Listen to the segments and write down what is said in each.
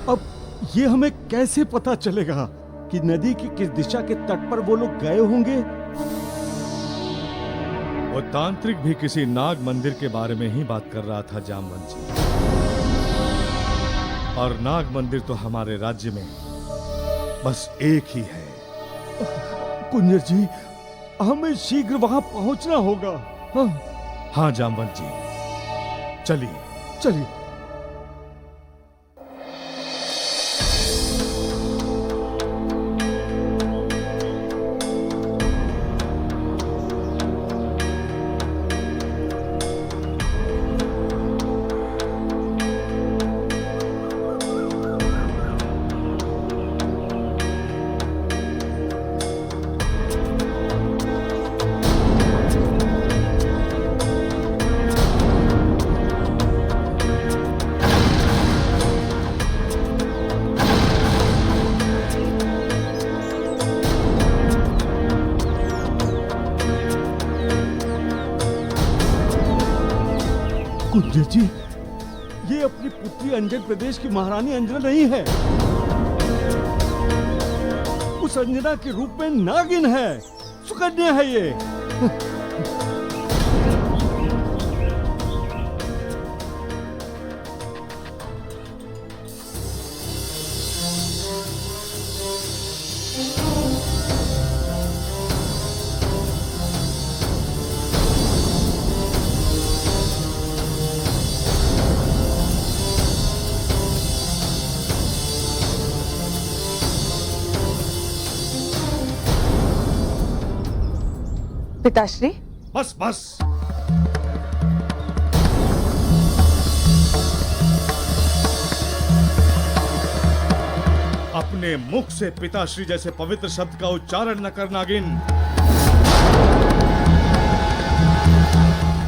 अब ये हमें कैसे पता चलेगा कि नदी की किस दिशा के तट पर वो लोग गए होंगे? वो तांत्रिक भी किसी नाग मंदिर के बारे में ही बात कर रहा था जामवंत जी। और नाग मंदिर तो हमारे राज्य में बस एक ही है। कुंजर जी, हमें शीघ्र वहां पहुंचना होगा। हाँ, हाँ जामवंत जी, चलिए चलिए। कुंजर जी, ये अपनी पुत्री अंजन प्रदेश की महारानी अंजना नहीं है। उस अंजना के रूप में नागिन है, सुकन्या है ये। पिताश्री, बस बस। अपने मुख से पिताश्री जैसे पवित्र शब्द का उच्चारण न कर नागिन।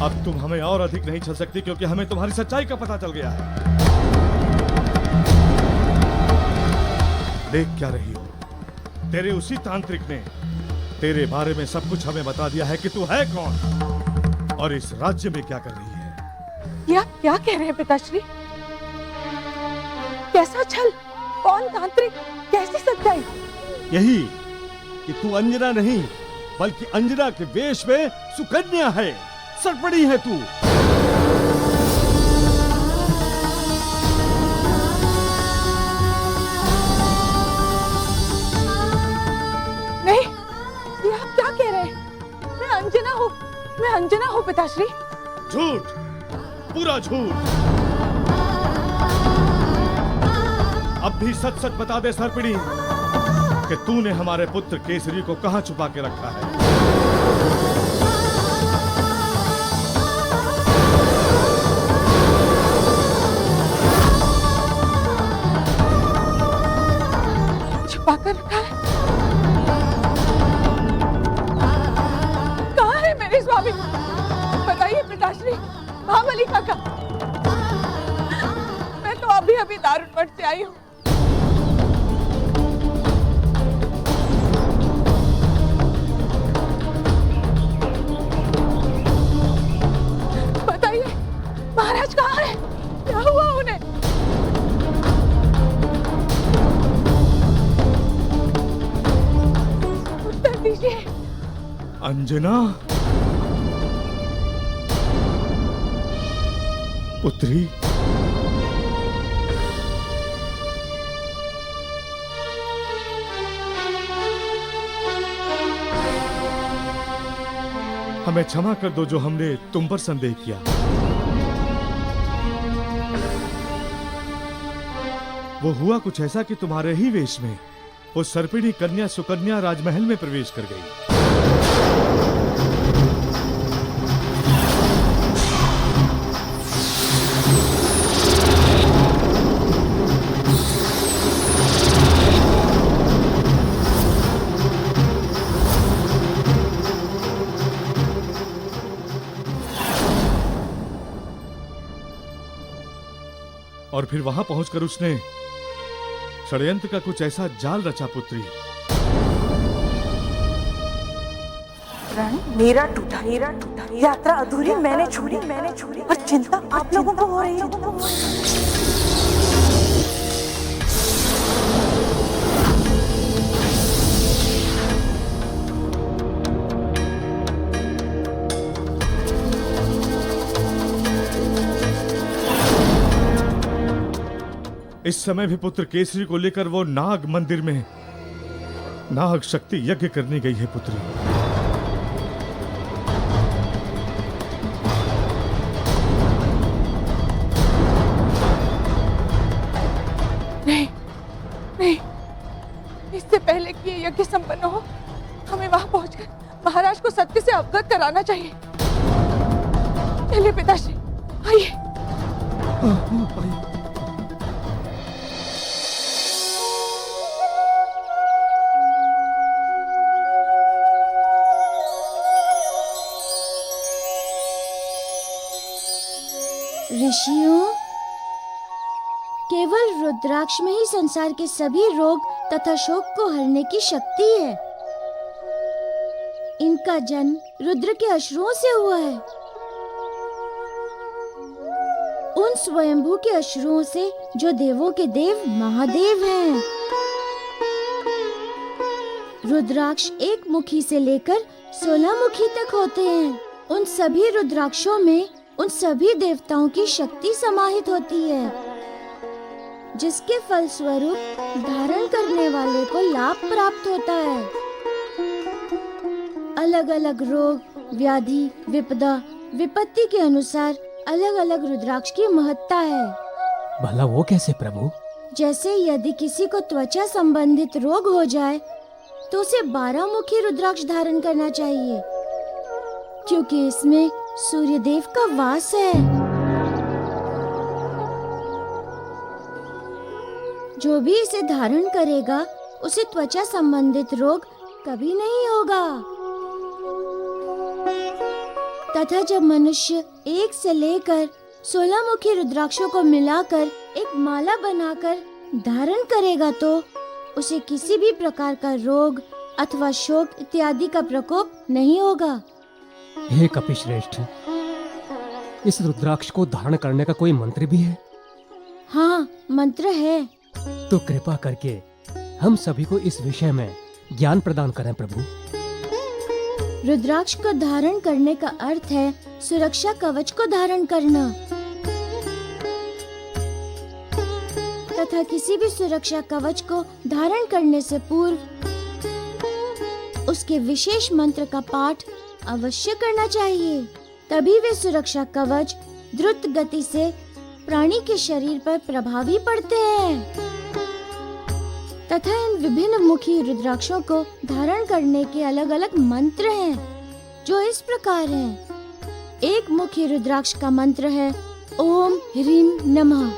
अब तुम हमें और अधिक नहीं छल सकती, क्योंकि हमें तुम्हारी सच्चाई का पता चल गया है। देख क्या रही हो? तेरे उसी तांत्रिक ने तेरे बारे में सब कुछ हमें बता दिया है कि तू है कौन और इस राज्य में क्या कर रही है। ये आप क्या कह रहे हैं पिताश्री? कैसा छल? कौन तांत्रिक? कैसी सच्चाई? यही कि तू अंजना नहीं, बल्कि अंजना के वेश में सुकन्या है। सरपड़ी है तू। नहीं, ये आप क्या कह रहे हैं? मैं अंजना हूँ पिताश्री। झूठ, पूरा झूठ। अब भी सच सच बता दे सरपिड़ी कि तूने हमारे पुत्र केसरी को कहां छुपा के रखा है। छुपा कर रखा है? कहाँ है मेरे स्वामी? बताइए पिताश्री। महाबली काका, मैं तो अभी अभी दारुण से आई हूँ। बताइए महाराज कहाँ है? क्या हुआ उन्हें? उत्तर दीजिए। अंजना, पुत्री, हमें क्षमा कर दो जो हमने तुम पर संदेह किया। वो हुआ कुछ ऐसा कि तुम्हारे ही वेश में वो सर्पिणी कन्या सुकन्या राजमहल में प्रवेश कर गई। और फिर वहां पहुंचकर उसने षड्यंत्र का कुछ ऐसा जाल रचा पुत्री। मेरा टूटा यात्रा अधूरी मैंने छोड़ी और चिंता आप लोगों को हो रही है। इस समय भी पुत्र केसरी को लेकर वो नाग मंदिर में नाग शक्ति यज्ञ करने गई है पुत्री। नहीं नहीं, इससे पहले कि ये यज्ञ संपन्न हो हमें वहां पहुंचकर महाराज को सत्य से अवगत कराना चाहिए। चलिए पिताश्री, आइए। ऋषियों, केवल रुद्राक्ष में ही संसार के सभी रोग तथा शोक को हरने की शक्ति है। इनका जन्म रुद्र के अश्रुओं से हुआ है। उन स्वयंभू के अश्रुओं से जो देवों के देव महादेव हैं। रुद्राक्ष एक मुखी से लेकर 16 मुखी तक होते हैं। उन सभी रुद्राक्षों में उन सभी देवताओं की शक्ति समाहित होती है, जिसके फलस्वरूप धारण करने वाले को लाभ प्राप्त होता है। अलग अलग रोग, व्याधि, विपदा, विपत्ति के अनुसार अलग अलग रुद्राक्ष की महत्ता है। भला वो कैसे प्रभु? जैसे यदि किसी को त्वचा संबंधित रोग हो जाए तो उसे 12 मुखी रुद्राक्ष धारण करना चाहिए, क्योंकि इसमें सूर्य देव का वास है। जो भी इसे धारण करेगा उसे त्वचा संबंधित रोग कभी नहीं होगा। तथा जब मनुष्य 1 से लेकर 16 मुखी रुद्राक्षों को मिलाकर एक माला बनाकर धारण करेगा तो उसे किसी भी प्रकार का रोग अथवा शोक इत्यादि का प्रकोप नहीं होगा। हे कपिश्रेष्ठ, इस रुद्राक्ष को धारण करने का कोई मंत्र भी है? हाँ, मंत्र है। तो कृपा करके हम सभी को इस विषय में ज्ञान प्रदान करें प्रभु। रुद्राक्ष को धारण करने का अर्थ है सुरक्षा कवच को धारण करना, तथा किसी भी सुरक्षा कवच को धारण करने से पूर्व उसके विशेष मंत्र का पाठ अवश्य करना चाहिए। तभी वे सुरक्षा कवच द्रुत गति से प्राणी के शरीर पर प्रभावी पड़ते हैं। तथा इन विभिन्न मुखी रुद्राक्षों को धारण करने के अलग अलग मंत्र हैं, जो इस प्रकार हैं। एक मुखी रुद्राक्ष का मंत्र है ओम ह्रीम नमः।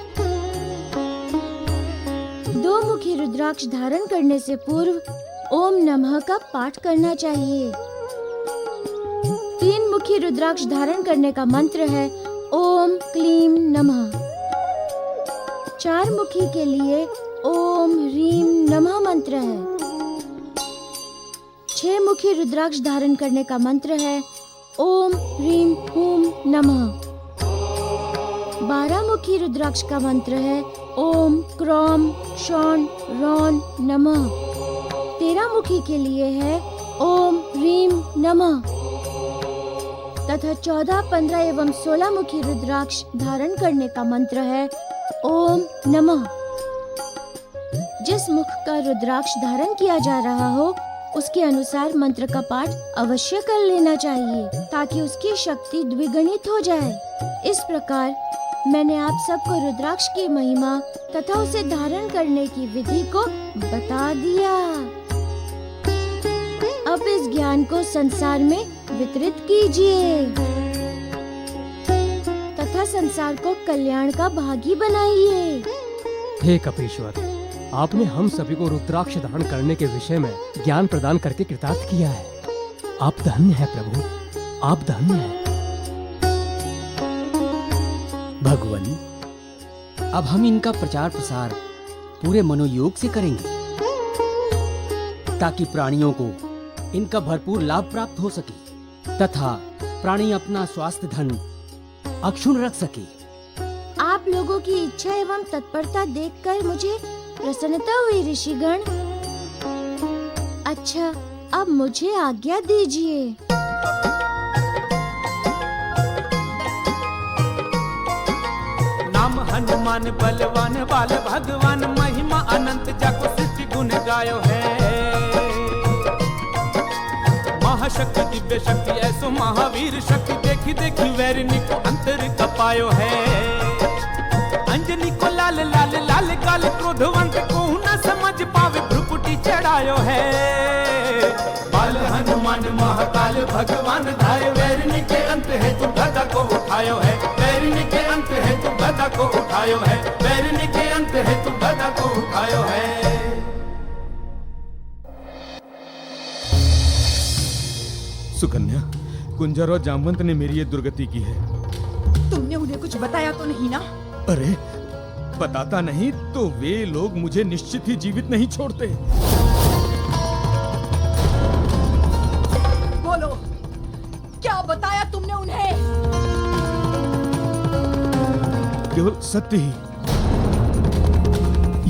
2 मुखी रुद्राक्ष धारण करने से पूर्व ओम नमः का पाठ करना चाहिए। 3 मुखी रुद्राक्ष धारण करने का मंत्र है ओम क्लीम नमः। 4 मुखी के लिए ओम ह्रीम नमः मंत्र है। 6 मुखी रुद्राक्ष धारण करने का मंत्र है ओम ह्रीम हूम नमः। 12 मुखी रुद्राक्ष का मंत्र है ओम क्रोम क्षौण रौन नमः। 13 मुखी के लिए है ओम ह्रीम नमः। तथा 14, 15 एवं 16 मुखी रुद्राक्ष धारण करने का मंत्र है ओम नमः। जिस मुख का रुद्राक्ष धारण किया जा रहा हो उसके अनुसार मंत्र का पाठ अवश्य कर लेना चाहिए, ताकि उसकी शक्ति द्विगुणित हो जाए। इस प्रकार मैंने आप सबको रुद्राक्ष की महिमा तथा उसे धारण करने की विधि को बता दिया। अब इस ज्ञान को संसार में वितरित कीजिए तथा संसार को कल्याण का भागी बनाइए। हे कपीश्वर, आपने हम सभी को रुद्राक्ष धारण करने के विषय में ज्ञान प्रदान करके कृतार्थ किया है। आप धन्य हैं प्रभु, आप धन्य हैं। भगवान, अब हम इनका प्रचार प्रसार पूरे मनोयोग से करेंगे, ताकि प्राणियों को इनका भरपूर लाभ प्राप्त हो सके तथा प्राणी अपना स्वास्थ्य धन अक्षुण्ण रख सके। आप लोगों की इच्छा एवं तत्परता देखकर मुझे प्रसन्नता हुई ऋषिगण। अच्छा, अब मुझे आज्ञा दीजिए। नाम हनुमान बलवान बाल भगवान महिमा अनंत जाको सृष्टि गुण गायो है। महाशक्ति दिव्य शक्ति ऐसो महावीर शक्ति देखी देखी वैरिणी को अंतर कपायो है। अंजनी को लाल लाल लाल गाल क्रोधवंत को न समझ पावे भ्रुकुटी चढ़ायो है। बाल हनुमान महाकाल भगवान धाय वैरिणी के अंत है तू गदा को उठायो है। वैरिणी के अंत है तू गदा को उठायो है। वैरिणी के अंत है तू गदा को उठायो है। सुकन्या, कुंजर और जामवंत ने मेरी ये दुर्गति की है। तुमने उन्हें कुछ बताया तो नहीं ना? अरे बताता नहीं तो वे लोग मुझे निश्चित ही जीवित नहीं छोड़ते। बोलो, क्या बताया तुमने उन्हें? केवल सत्य ही,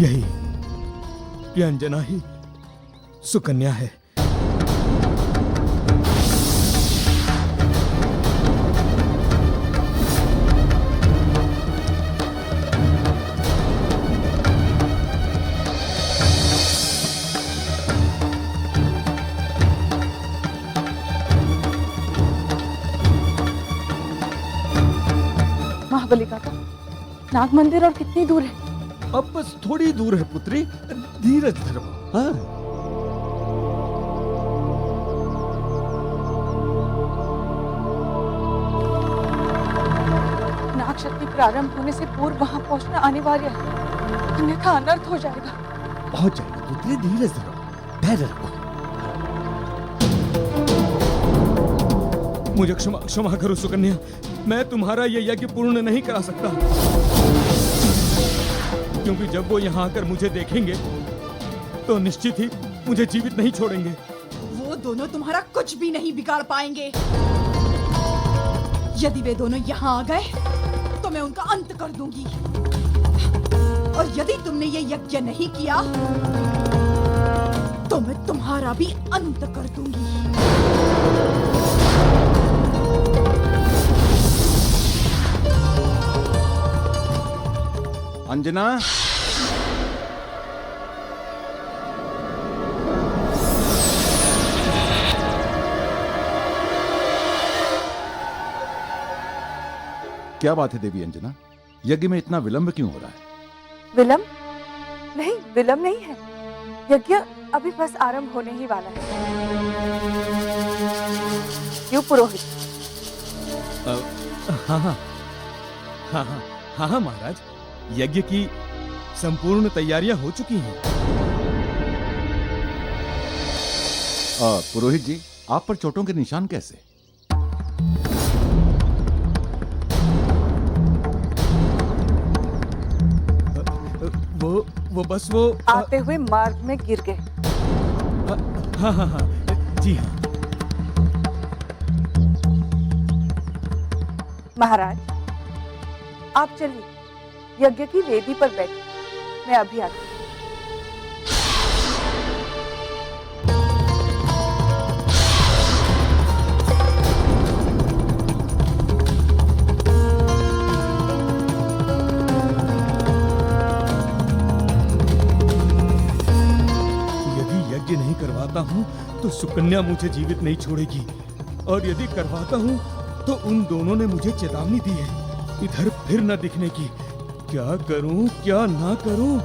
यही कि अंजना ही सुकन्या है। महाबली काका, नाग मंदिर और कितनी दूर है? अब बस थोड़ी दूर है पुत्री, धीरज धरो। हाँ, नाग शक्ति प्रारंभ होने से पूर्व वहां पहुंचना अनिवार्य है, अन्यथा अनर्थ हो जाएगा। पहुंच जाएगा पुत्री, धीरज धरो, धैर्य रखो। मुझे क्षमा करो सुकन्या, मैं तुम्हारा ये यज्ञ पूर्ण नहीं करा सकता, क्योंकि जब वो यहाँ आकर मुझे देखेंगे तो निश्चित ही मुझे जीवित नहीं छोड़ेंगे। वो दोनों तुम्हारा कुछ भी नहीं बिगाड़ पाएंगे। यदि वे दोनों यहाँ आ गए तो मैं उनका अंत कर दूंगी, और यदि तुमने ये यज्ञ नहीं किया तो मैं तुम्हारा भी अंत कर दूंगी। अंजना, क्या बात है देवी अंजना, यज्ञ में इतना विलंब क्यों हो रहा है? विलंब? नहीं, विलंब नहीं है। यज्ञ अभी बस आरंभ होने ही वाला है। क्यों पुरोहित? हाँ महाराज, यज्ञ की संपूर्ण तैयारियां हो चुकी हैं। पुरोहित जी, आप पर चोटों के निशान कैसे? वो बस वो आते हुए मार्ग में गिर गए। हाँ, जी हाँ। महाराज, आप चलिए, यज्ञ की वेदी पर बैठिए, मैं अभी आती हूँ। नहीं करवाता हूँ तो सुकन्या मुझे जीवित नहीं छोड़ेगी, और यदि करवाता हूँ तो उन दोनों ने मुझे चेतावनी दी है इधर फिर न दिखने की। क्या करूँ क्या ना करूँ?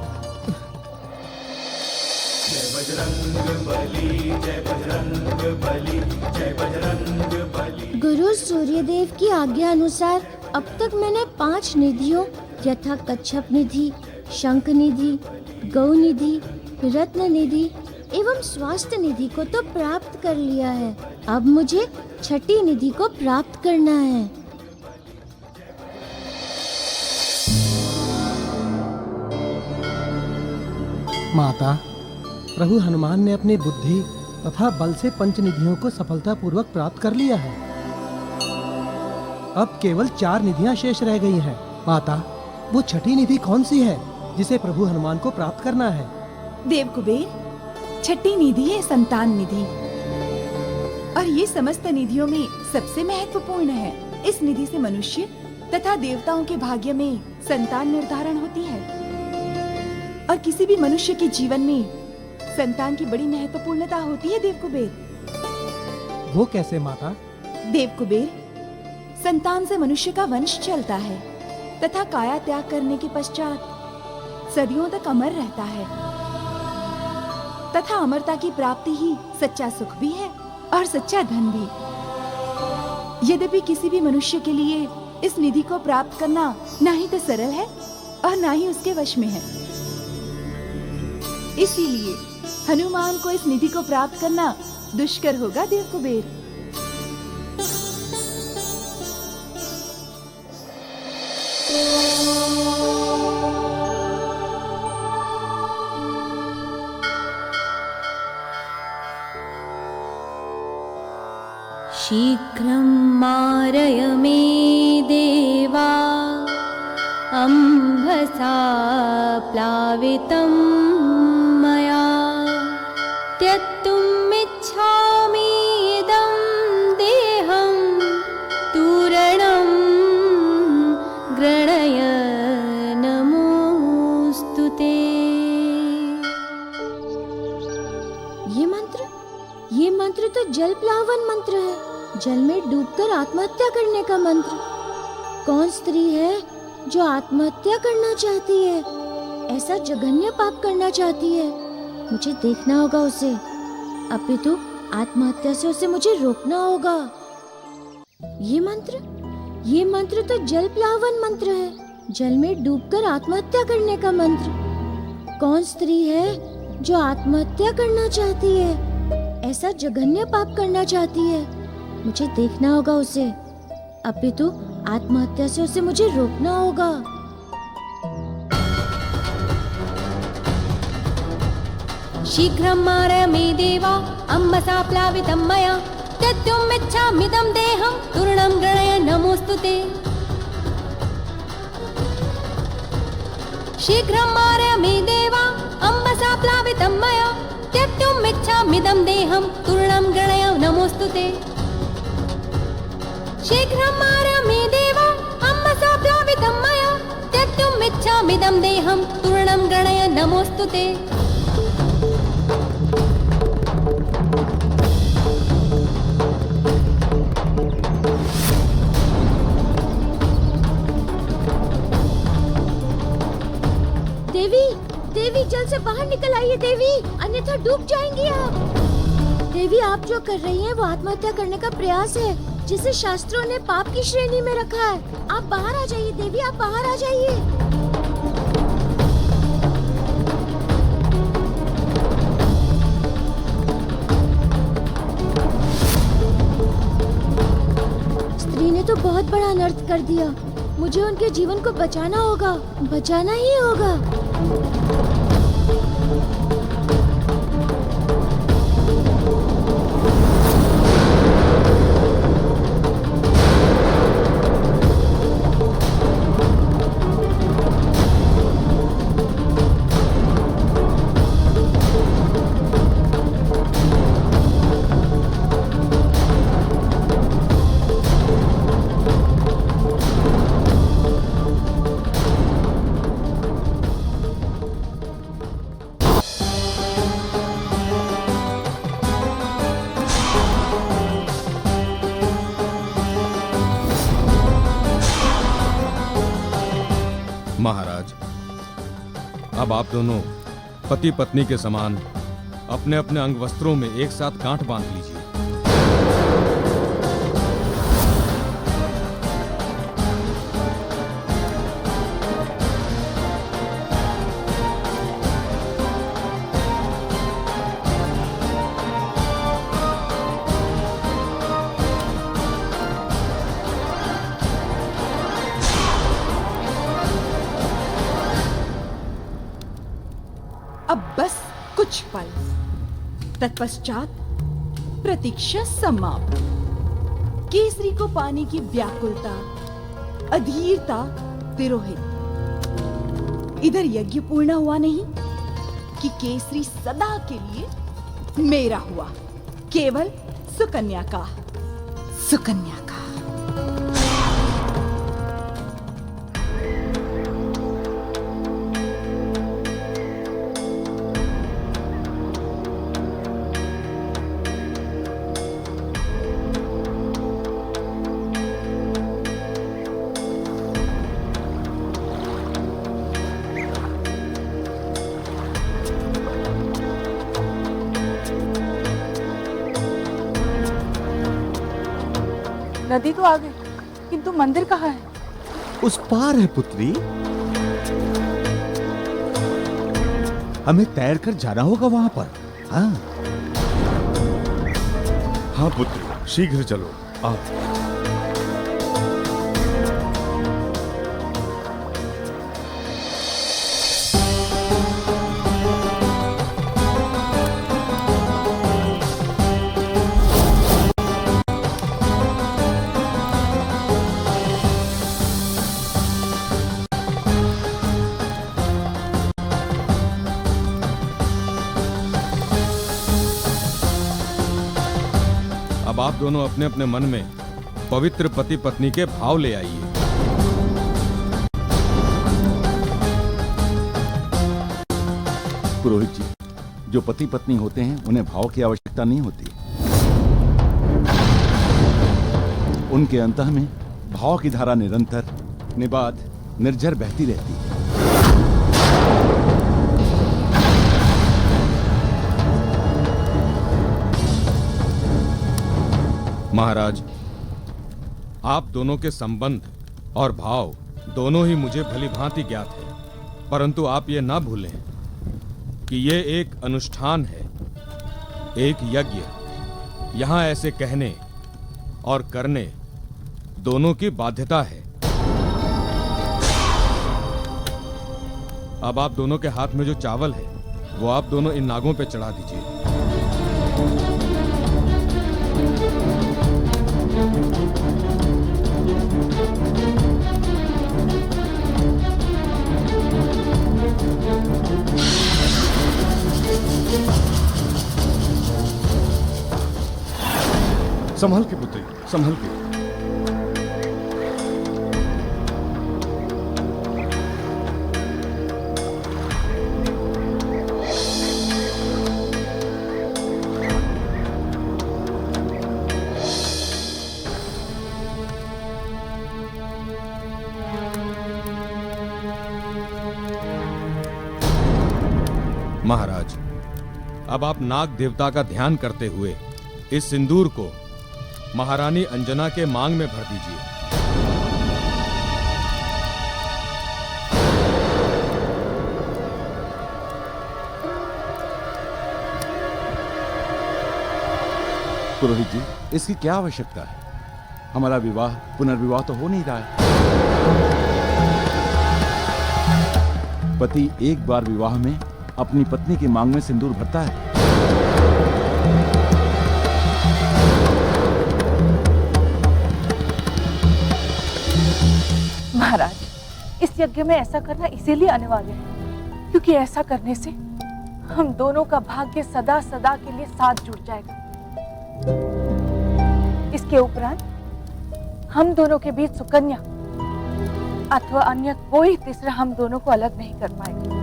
जय बजरंग बली, जय बजरंग बली, जय बजरंग बली। गुरु सूर्यदेव की आज्ञा अनुसार अब तक मैंने 5 निधियों यथा कच्छप निधि, शंख निधि, गौ निधि, रत्न निधि एवं स्वास्थ्य निधि को तो प्राप्त कर लिया है। अब मुझे छठी निधि को प्राप्त करना है। माता, प्रभु हनुमान ने अपनी बुद्धि तथा बल से पंच निधियों को सफलतापूर्वक प्राप्त कर लिया है। अब केवल 4 निधियां शेष रह गई हैं। माता, वो छठी निधि कौन सी है जिसे प्रभु हनुमान को प्राप्त करना है? देव कुबेर, छठी निधि है संतान निधि, और ये समस्त निधियों में सबसे महत्वपूर्ण है। इस निधि से मनुष्य तथा देवताओं के भाग्य में संतान निर्धारण होती है। और किसी भी मनुष्य के जीवन में संतान की बड़ी महत्वपूर्णता होती है देव कुबेर। वो कैसे माता? देव कुबेर, संतान से मनुष्य का वंश चलता है तथा काया त्याग करने के पश्चात सदियों तक अमर रहता है तथा अमरता की प्राप्ति ही सच्चा सुख भी है और सच्चा धन भी। यद्यपि किसी भी मनुष्य के लिए इस निधि को प्राप्त करना ना ही तो सरल है और ना ही उसके वश में है। इसीलिए हनुमान को इस निधि को प्राप्त करना दुष्कर होगा देव कुबेर। शीघ्रं मारय मे देवा अम्भसा प्लावितं मया त्यक्तुमिच्छामि इदं देहं तूरणं गृणय नमोऽस्तु ते। ये मंत्र तो जल प्लावन मंत्र है, जल में डूबकर आत्महत्या करने का मंत्र। कौन स्त्री है जो आत्महत्या करना चाहती है, ऐसा जघन्य पाप करना चाहती है? मुझे देखना होगा उसे, अपितु आत्महत्या से उसे मुझे रोकना होगा। ये मंत्र तो जल प्लावन मंत्र है, जल में डूबकर आत्महत्या करने का मंत्र। कौन स्त्री है जो आत्महत्या करना चाहती है, ऐसा जघन्य पाप करना चाहती है? मुझे देखना होगा उसे, अपितु आत्महत्या से उसे मुझे रोकना होगा। शीघ्रं मारय मे देवा अम्भसा प्लावितं मया त्यक्तुमिच्छाम्यहं देहं तूर्णं गृणय नमोऽस्तु ते। शीघ्रं मारय मे देवा अम्भसा प्लावितं मया त्यक्तुमिच्छाम्यहं देहं तूर्णं गृणय नमोऽस्तु ते। शीघ्रं मारय मे देवा अम्भसा प्लावितं मया त्यक्तुमिच्छाम्यहं देहं तूर्णं गृणय नमोऽस्तु ते। देवी जल्द से बाहर निकल आइए देवी, अन्यथा डूब जाएंगी आप। देवी, आप जो कर रही हैं वो आत्महत्या करने का प्रयास है, जिसे शास्त्रों ने पाप की श्रेणी में रखा है। आप बाहर आ जाइए देवी, आप बाहर आ जाइए। स्त्री ने तो बहुत बड़ा अनर्थ कर दिया, मुझे उनके जीवन को बचाना होगा, बचाना ही होगा। महाराज, अब आप दोनों पति पत्नी के समान अपने अपने अंग वस्त्रों में एक साथ गांठ बांध लीजिए। अब बस कुछ पल, तत्पश्चात प्रतीक्षा समाप्त। केसरी को पाने की व्याकुलता, अधीरता तिरोहित। इधर यज्ञ पूर्ण हुआ नहीं कि केसरी सदा के लिए मेरा हुआ, केवल सुकन्या का। नदी तो आ गई, किंतु मंदिर कहाँ है? उस पार है पुत्री। हमें तैर कर जाना होगा वहां पर। हाँ हाँ पुत्री, शीघ्र चलो। आओ। अब आप दोनों अपने अपने मन में पवित्र पति पत्नी के भाव ले आइए। पुरोहित जी, जो पति पत्नी होते हैं उन्हें भाव की आवश्यकता नहीं होती। उनके अंतः में भाव की धारा निरंतर निबाध निर्झर बहती रहती है। महाराज, आप दोनों के संबंध और भाव दोनों ही मुझे भली भांति ज्ञात है, परंतु आप ये ना भूलें कि ये एक अनुष्ठान है, एक यज्ञ। यहां ऐसे कहने और करने दोनों की बाध्यता है। अब आप दोनों के हाथ में जो चावल है वो आप दोनों इन नागों पे चढ़ा दीजिए। संभल के पुत्री, संभल के। महाराज, अब आप नाग देवता का ध्यान करते हुए इस सिंदूर को महारानी अंजना के मांग में भर दीजिए। पुरोहित जी, इसकी क्या आवश्यकता है? हमारा विवाह पुनर्विवाह तो हो नहीं रहा है। पति एक बार विवाह में अपनी पत्नी की मांग में सिंदूर भरता है। महाराज, इस यज्ञ में ऐसा करना इसीलिए अनिवार्य है क्योंकि ऐसा करने से हम दोनों का भाग्य सदा सदा के लिए साथ जुड़ जाएगा। इसके उपरांत हम दोनों के बीच सुकन्या अथवा अन्य कोई तीसरा हम दोनों को अलग नहीं कर पाएगा।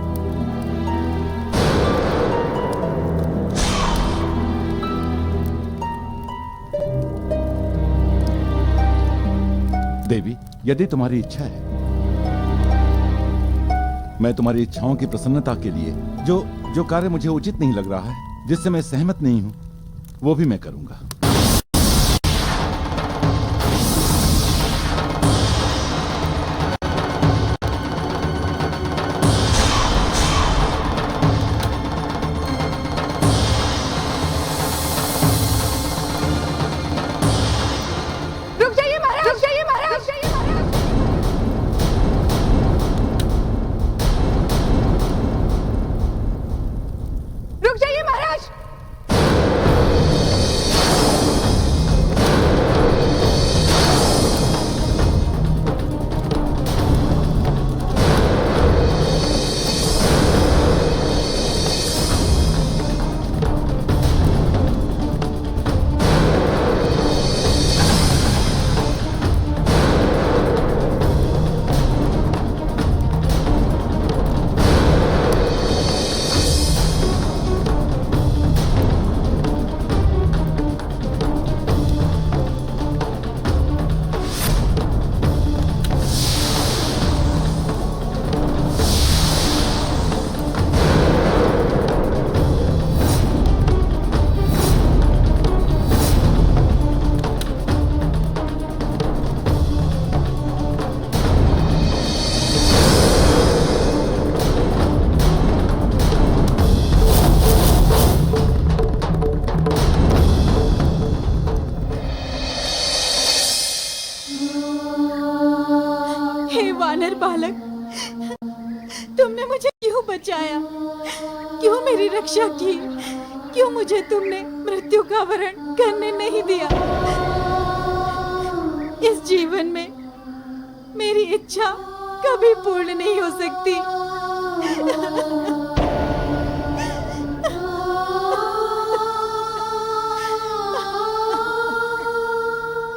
देवी, यदि तुम्हारी इच्छा है, मैं तुम्हारी इच्छाओं की प्रसन्नता के लिए जो कार्य मुझे उचित नहीं लग रहा है, जिससे मैं सहमत नहीं हूं, वो भी मैं करूंगा। बचाया, क्यों मेरी रक्षा की, क्यों मुझे तुमने मृत्यु का वरण करने नहीं दिया। इस जीवन में मेरी इच्छा कभी पूर्ण नहीं हो सकती।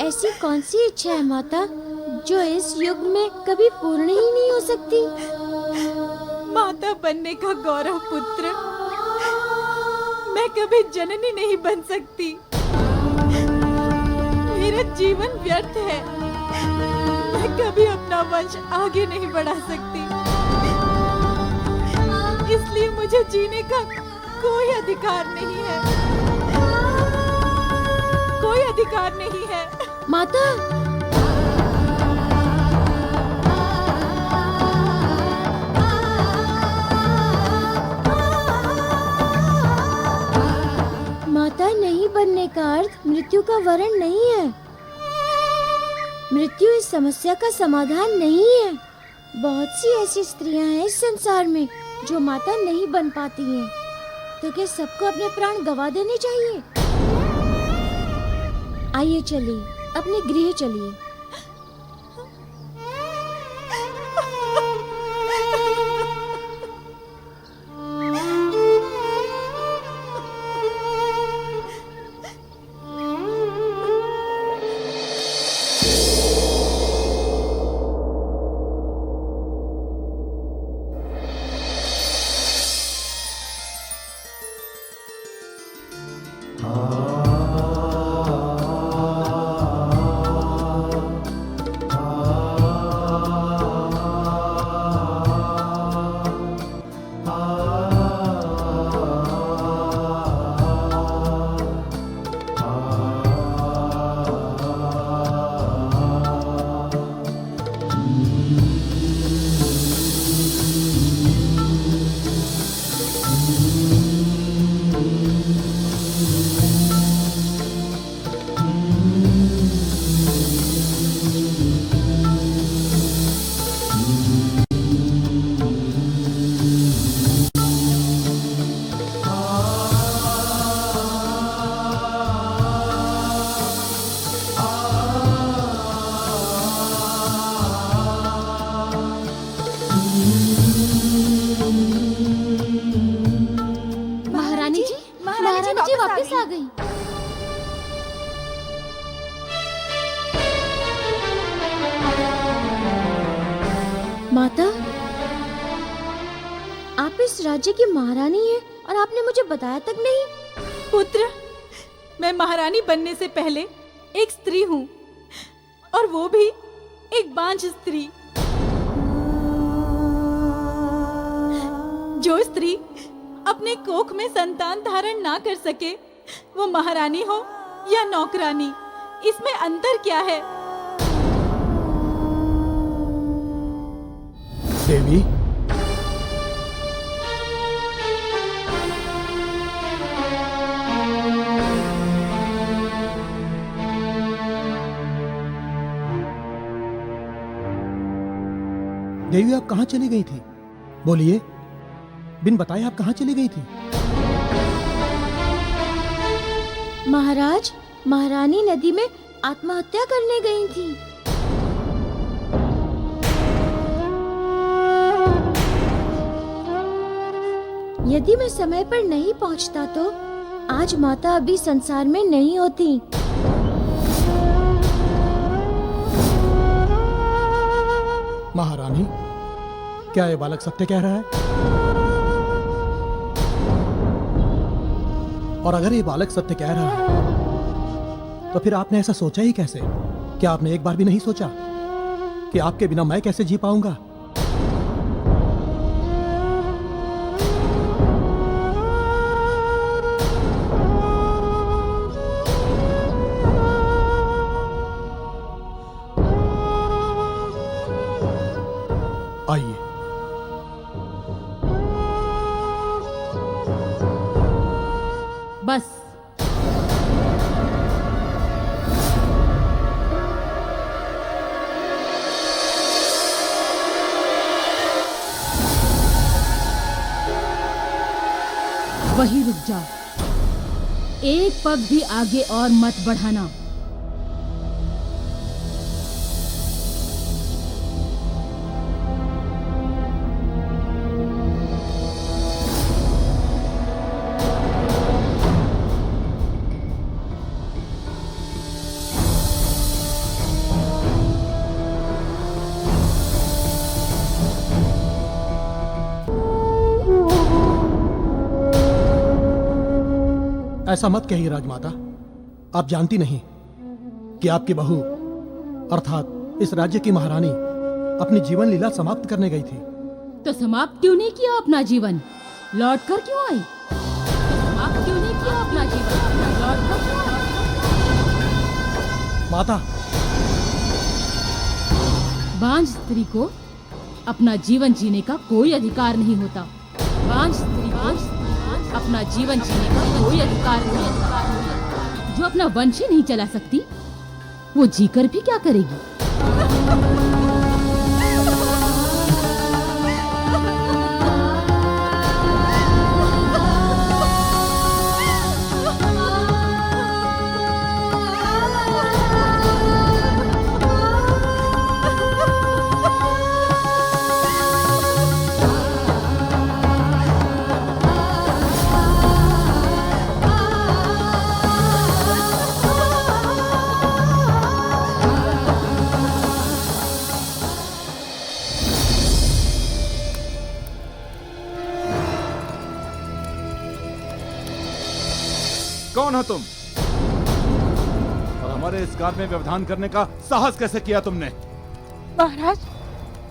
ऐसी कौन सी इच्छा है माता जो इस युग में कभी पूर्ण ही नहीं हो सकती? माता बनने का गौरव पुत्र। मैं कभी जननी नहीं बन सकती। मेरा जीवन व्यर्थ है। मैं कभी अपना वंश आगे नहीं बढ़ा सकती। इसलिए मुझे जीने का कोई अधिकार नहीं है। कोई अधिकार नहीं है। माता, माता नहीं बनने का अर्थ मृत्यु का वरण नहीं है। मृत्यु इस समस्या का समाधान नहीं है। बहुत सी ऐसी स्त्रियां हैं इस संसार में जो माता नहीं बन पाती हैं। तो क्या सबको अपने प्राण गंवा देने चाहिए? आइए चलिए, अपने गृह चलिए। महारानी जी वापस आ गई। माता, आप इस राज्य की महारानी हैं और आपने मुझे बताया तक नहीं। पुत्र, मैं महारानी बनने से पहले एक स्त्री हूँ, और वो भी एक बांझ स्त्री। जो स्त्री अपने कोख में संतान धारण ना कर सके, वो महारानी हो या नौकरानी, इसमें अंतर क्या है? देवी, देवी आप कहाँ चली गई थी? बोलिए, बिन बताए आप कहाँ चली गई थी? महाराज, महारानी नदी में आत्महत्या करने गई थी। यदि मैं समय पर नहीं पहुंचता तो आज माता अभी संसार में नहीं होती। महारानी, क्या ये बालक सत्य कह रहा है? और अगर ये बालक सत्य कह रहा है, तो फिर आपने ऐसा सोचा ही कैसे? क्या आपने एक बार भी नहीं सोचा कि आपके बिना मैं कैसे जी पाऊंगा? आइए, बस वहीं रुक जा, एक पग भी आगे और मत बढ़ाना। ऐसा मत कहिए राजमाता, आप जानती नहीं कि आपकी बहू अर्थात इस राज्य की महारानी अपनी जीवन लीला समाप्त करने गई थी। तो समाप्त क्यों नहीं किया अपना जीवन? लौट कर क्यों आई? समाप्त क्यों नहीं किया अपना जीवन? लौट कर क्यों आई? माता, बांझ स्त्री को अपना जीवन जीने का कोई अधिकार नहीं होता। बांझ स्त्री को अपना जीवन जीने का कोई अधिकार नहीं। जो अपना वंश ही नहीं चला सकती, वो जीकर भी क्या करेगी? कौन हो तुम? और हमारे इस कार्य में व्यवधान करने का साहस कैसे किया तुमने? महाराज,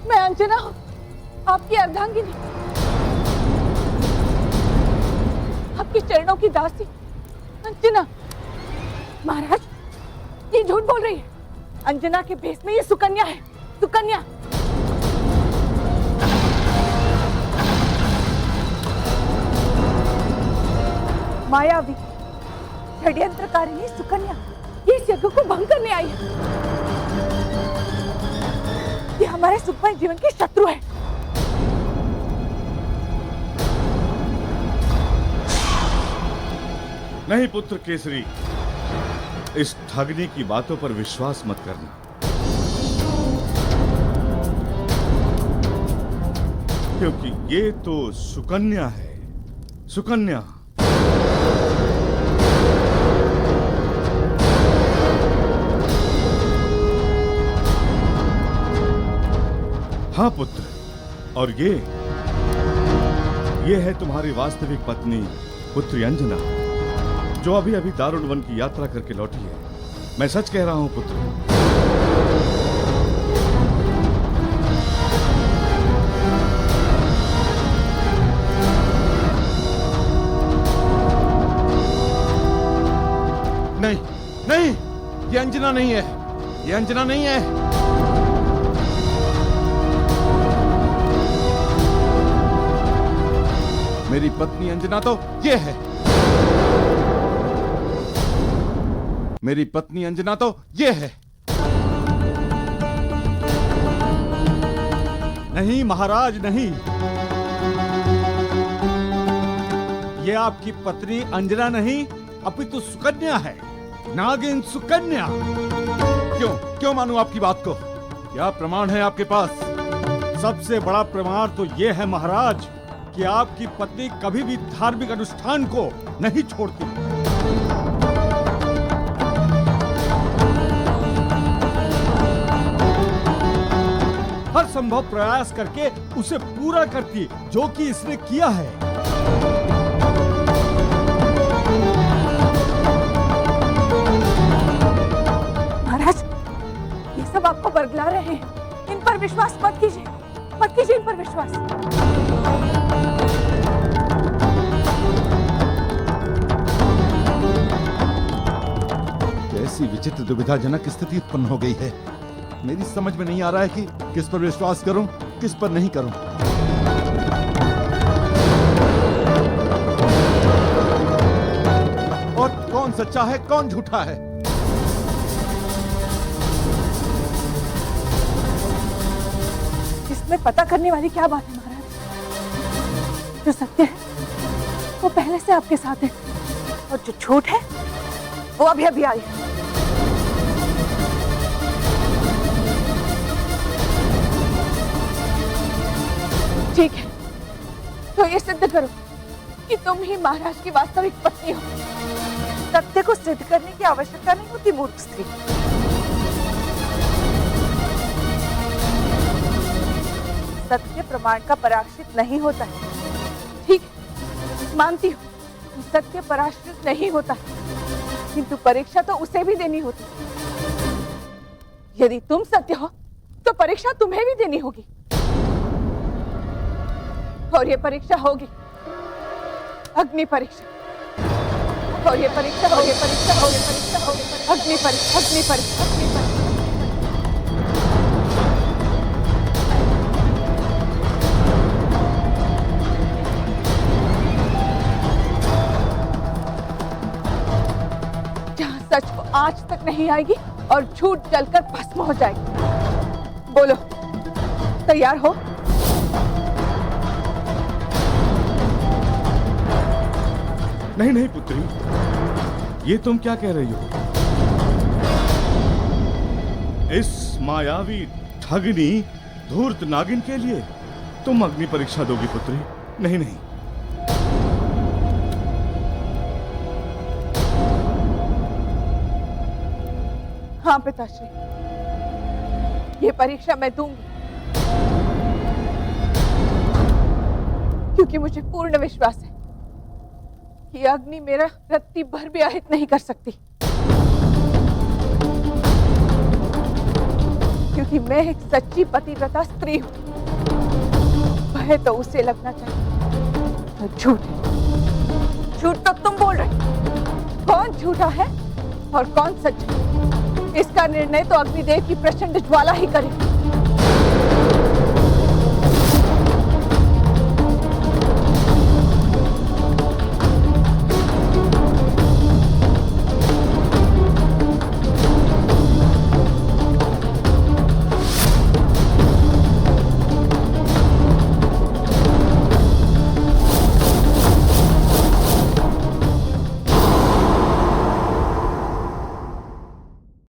मैं अंजना हूँ, आपकी अर्धांगिनी, आपके चरणों की दासी अंजना। महाराज, ये झूठ बोल रही है। अंजना के भेष में ये सुकन्या है, सुकन्या। मायावी षड्यंत्रकारिणी सुकन्या ये इस यज्ञ को भंग करने आई है। ये हमारे सुखमय जीवन की शत्रु है। नहीं पुत्र केसरी, इस ठगनी की बातों पर विश्वास मत करना। क्योंकि ये तो सुकन्या है, सुकन्या। हाँ पुत्र, और ये है तुम्हारी वास्तविक पत्नी पुत्री अंजना, जो अभी अभी दारुण वन की यात्रा करके लौटी है। मैं सच कह रहा हूं पुत्र। नहीं नहीं, ये अंजना नहीं है, ये अंजना नहीं है। मेरी पत्नी अंजना तो ये है, मेरी पत्नी अंजना तो ये है। नहीं महाराज, नहीं, ये आपकी पत्नी अंजना नहीं, अपितु सुकन्या है, नागिन सुकन्या। क्यों मानूं आपकी बात को? क्या प्रमाण है आपके पास? सबसे बड़ा प्रमाण तो यह है महाराज कि आपकी पत्नी कभी भी धार्मिक अनुष्ठान को नहीं छोड़ती। हर संभव प्रयास करके उसे पूरा करती, जो कि इसने किया है। महाराज, ये सब आपको बरगला रहे हैं। इन पर विश्वास मत कीजिए, मत कीजिए इन पर विश्वास। कैसी विचित्र दुविधाजनक स्थिति उत्पन्न हो गई है। मेरी समझ में नहीं आ रहा है कि किस पर विश्वास करूं, किस पर नहीं करूं। और कौन सच्चा है, कौन झूठा है? इसमें पता करने वाली क्या बात है महाराज? जो सत्य है वो पहले से आपके साथ है, और जो झूठ है वो अभी अभी आई है। ठीक है, तो ये सिद्ध करो कि तुम ही महाराज की वास्तविक पत्नी हो। सत्य को सिद्ध करने की आवश्यकता नहीं होती मूर्ख स्त्री। सत्य प्रमाण का पराश्रित नहीं होता है। ठीक है, मानती हूँ सत्य पराश्रित नहीं होता, किंतु परीक्षा तो उसे भी देनी होती। यदि तुम सत्य हो तो परीक्षा तुम्हें भी देनी होगी, और ये परीक्षा होगी अग्नि परीक्षा। और ये परीक्षा हो, ये परीक्षा हो, ये परीक्षा हो, अग्नि परीक्षा, अग्नि परीक्षा, अग्नि परीक्षा। जहां सच को आंच तक नहीं आएगी और झूठ जलकर भस्म हो जाएगी। बोलो, तैयार हो? नहीं नहीं पुत्री, ये तुम क्या कह रही हो? इस मायावी ठगनी धूर्त नागिन के लिए तुम अग्नि परीक्षा दोगी पुत्री? नहीं नहीं, हाँ पिताश्री, ये परीक्षा मैं दूंगी, क्योंकि मुझे पूर्ण विश्वास है कि अग्नि मेरा रत्ती भर भी आहित नहीं कर सकती, क्योंकि मैं एक सच्ची पतिव्रता स्त्री हूं। भय तो उसे लगना चाहिए तो झूठ है। झूठ तो तुम बोल रहे। कौन झूठा है और कौन सच्चा, इसका निर्णय तो अग्निदेव की प्रचंड ज्वाला ही करे।